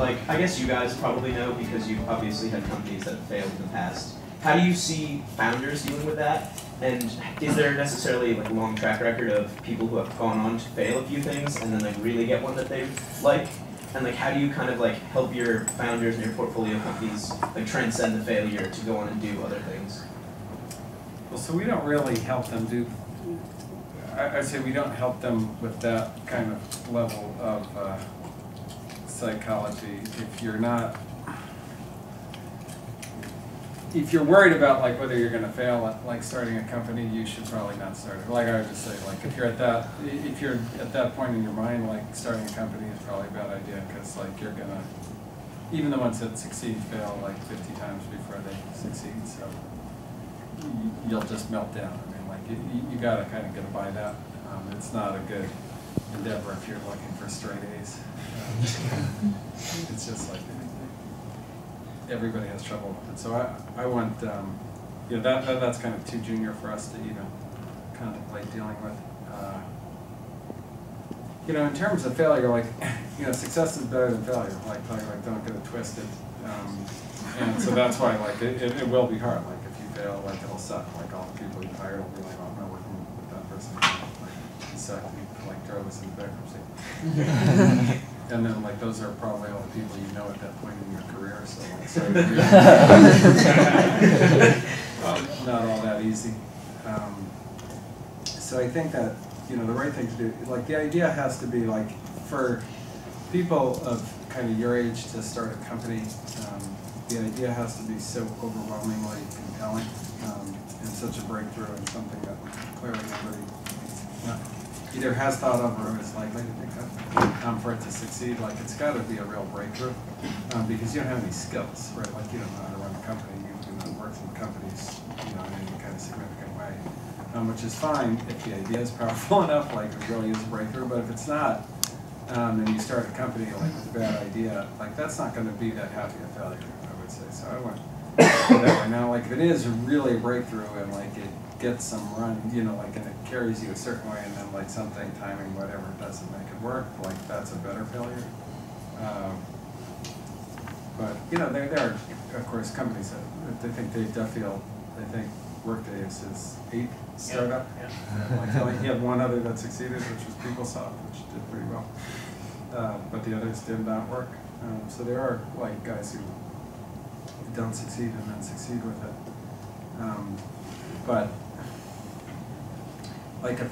like, I guess you guys probably know because you've obviously had companies that have failed in the past. How do you see founders dealing with that? And is there necessarily like a long track record of people who have gone on to fail a few things and then like really get one that they like? And like, how do you kind of like help your founders and your portfolio companies like transcend the failure to go on and do other things? Well, so we don't really help them do. I'd say we don't help them with that kind of level of psychology. If you're worried about like whether you're going to fail at like starting a company, you should probably not start it. Like I would just say, like if you're at that point in your mind, like starting a company is probably a bad idea because like you're gonna, even the ones that succeed fail like 50 times before they succeed. So you'll just melt down. I mean, like you got to kind of get by that. It's not a good endeavor if you're looking for straight A's. It's just like everybody has trouble with it. So I want, you know, that's kind of too junior for us to even contemplate dealing with. You know, in terms of failure, like, you know, success is better than failure. Like don't get it twisted. And so that's why, like, it will be hard. Like, if you fail, like, it'll suck. Like, all the people you hired will be like, oh, no, with that person. Like, he sucked. He, like, drove us into bankruptcy. And then, like, those are probably all the people you know at that point in your career. So, like, sorry, not all that easy. So I think that, you know, the right thing to do, like, the idea has to be, like, for people of kind of your age to start a company, the idea has to be so overwhelmingly compelling and such a breakthrough and something that clearly nobody either has thought of or is likely to pick up for it to succeed. Like, it's got to be a real breakthrough because you don't have any skills, right? Like, you don't know how to run a company, you do not work in companies, you know, in any kind of significant way, which is fine if the idea is powerful enough, like it really is a breakthrough. But if it's not, and you start a company like with a bad idea, like that's not going to be that happy a failure, I would say. So I want that right now. Like if it is really a breakthrough and like it gets some run, you know, like and it carries you a certain way, and then like something, timing, whatever, doesn't make it work, like that's a better failure. But you know, there are of course companies that they think Dave Duffield, they think Workday is his 8th startup. Yeah. Like he had one other that succeeded, which was PeopleSoft, which did pretty well. But the others did not work. So there are like guys who don't succeed and then succeed with it. But like a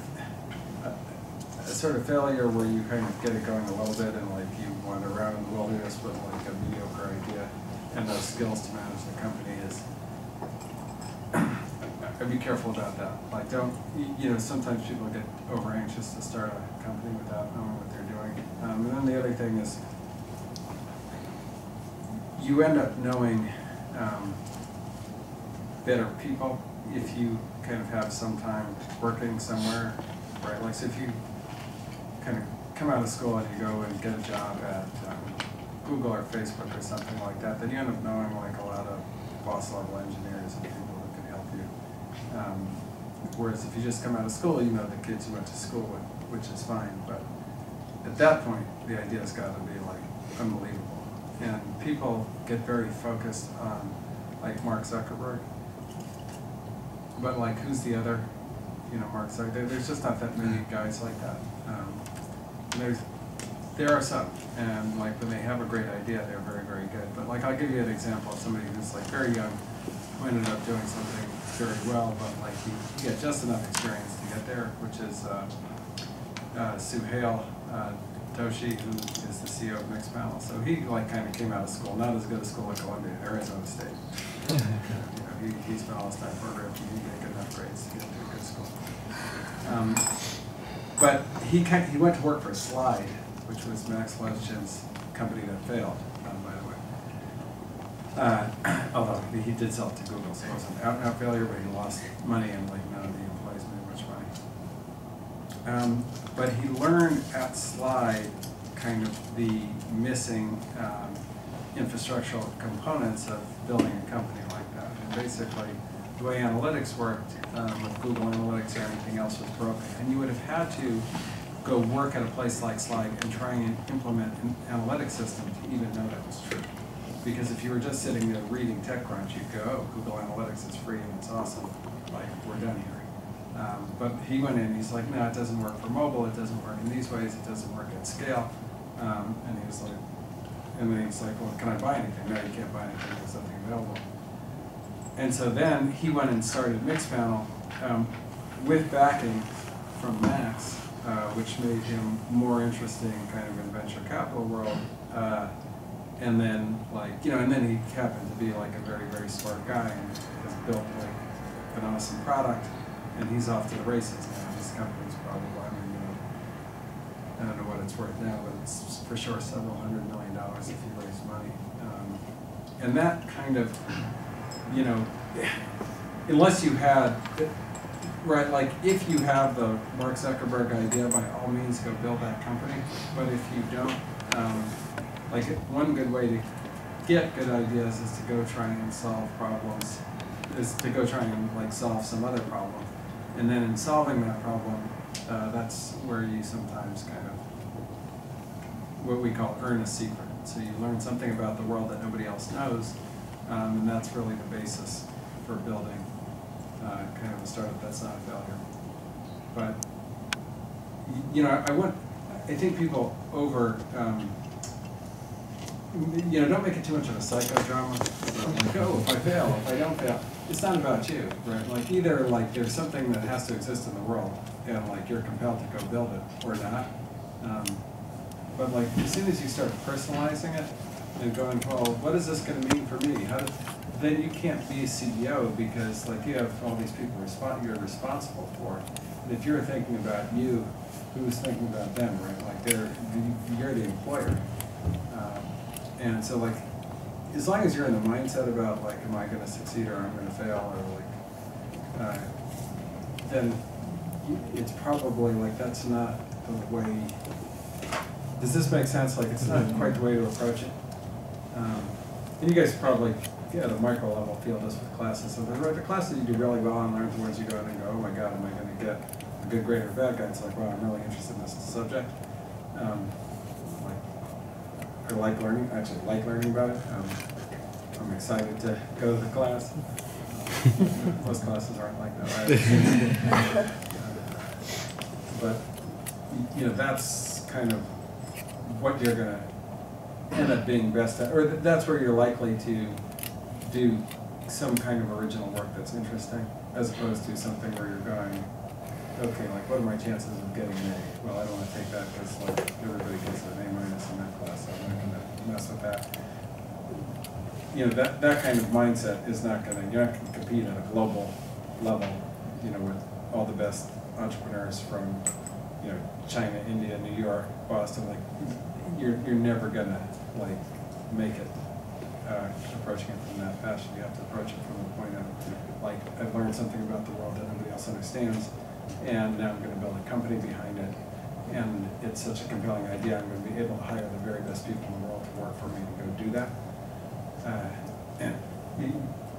sort of failure where you kind of get it going a little bit and like you wander around in the wilderness with like a mediocre idea and those skills to manage the company is, I'd be careful about that. Like don't, you know, sometimes people get over anxious to start a company without knowing what they're doing. And then the other thing is you end up knowing better people if you kind of have some time working somewhere, right? Like so if you kind of come out of school and you go and get a job at Google or Facebook or something like that, then you end up knowing like a lot of boss level engineers and people who can help you. Whereas if you just come out of school, you know the kids you went to school with, which is fine. But at that point, the idea's got to be like unbelievable. And people get very focused on like Mark Zuckerberg. But like, who's the other? You know, Mark Zuckerberg. There's just not that many guys like that. There are some, and like when they have a great idea, they're very, very good. But like, I'll give you an example of somebody who's like very young, who ended up doing something very well, but like he had just enough experience to get there, which is Suhail Doshi, who is the CEO of Mixpanel. So he like kind of came out of school, not as good a school at Columbia, Arizona State. You know, he spent all his time programming. He didn't get good enough grades to get to a good school. But he went to work for Slide, which was Max Levchin's company that failed, by the way. Although he did sell it to Google, so it wasn't an out failure, but he lost money and like none of the employees made much money. But he learned at Slide kind of the missing infrastructural components of building a company like that. And basically, the way analytics worked with Google Analytics or anything else was broken. And you would have had to go work at a place like Slide and try and implement an analytics system to even know that was true. Because if you were just sitting there reading TechCrunch, you'd go, oh, Google Analytics is free and it's awesome, like, we're done here. But he went in, he's like, no, it doesn't work for mobile, it doesn't work in these ways, it doesn't work at scale. And he was like, and then he's like, well, can I buy anything? No, you can't buy anything, there's nothing available. And so then he went and started Mixpanel with backing from Max, which made him more interesting kind of in venture capital world. And then and then he happened to be like a very, very smart guy and has built like an awesome product. And he's off to the races now. His company's probably, I don't know what it's worth now, but it's for sure several $100 million if you raise money. And that kind of, unless you had, right, like if you have the Mark Zuckerberg idea, by all means go build that company. But if you don't, like one good way to get good ideas is to go try and solve problems, is to go try and like solve some other problem. And then in solving that problem, that's where you sometimes kind of, what we call earn a secret. So you learn something about the world that nobody else knows, and that's really the basis for building kind of a startup that's not a failure. But, I think people don't make it too much of a psychodrama. Like, oh, if I fail, if I don't fail. It's not about you, right? Like either like there's something that has to exist in the world and like you're compelled to go build it or not. But like as soon as you start personalizing it and going, well, what is this going to mean for me? Then you can't be a CEO because like you have all these people you're responsible for. And if you're thinking about you, who's thinking about them, right? Like you're the employer. And so like, as long as you're in the mindset about like, am I going to succeed or I'm going to fail, or like, then it's probably like that's not the way. Does this make sense? Like it's not quite the way to approach it. And you guys probably at a micro level feel this with classes. So the classes you do really well and learn towards you go in and go, oh my God, am I going to get a good grade or a bad grade? It's like, wow, I'm really interested in this subject. I like learning, actually like learning about it. I'm excited to go to the class. Most classes aren't like that, right? But that's kind of what you're going to end up being best at, or that's where you're likely to do some kind of original work that's interesting, as opposed to something where you're going, okay, like what are my chances of getting an A? Well, I don't want to take that because like everybody gets an A- in that class, so I'm not going to mess with that. That kind of mindset is not going to, you're not going to compete at a global level, with all the best entrepreneurs from, China, India, New York, Boston. Like, you're never going to like make it approaching it from that fashion. You have to approach it from the point of like, I've learned something about the world that nobody else understands, and now I'm going to build a company behind it. And it's such a compelling idea, I'm going to be able to hire the very best people in the world to work for me to go do that. And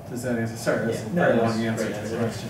does that answer? Sorry, that's a very long answer to the question.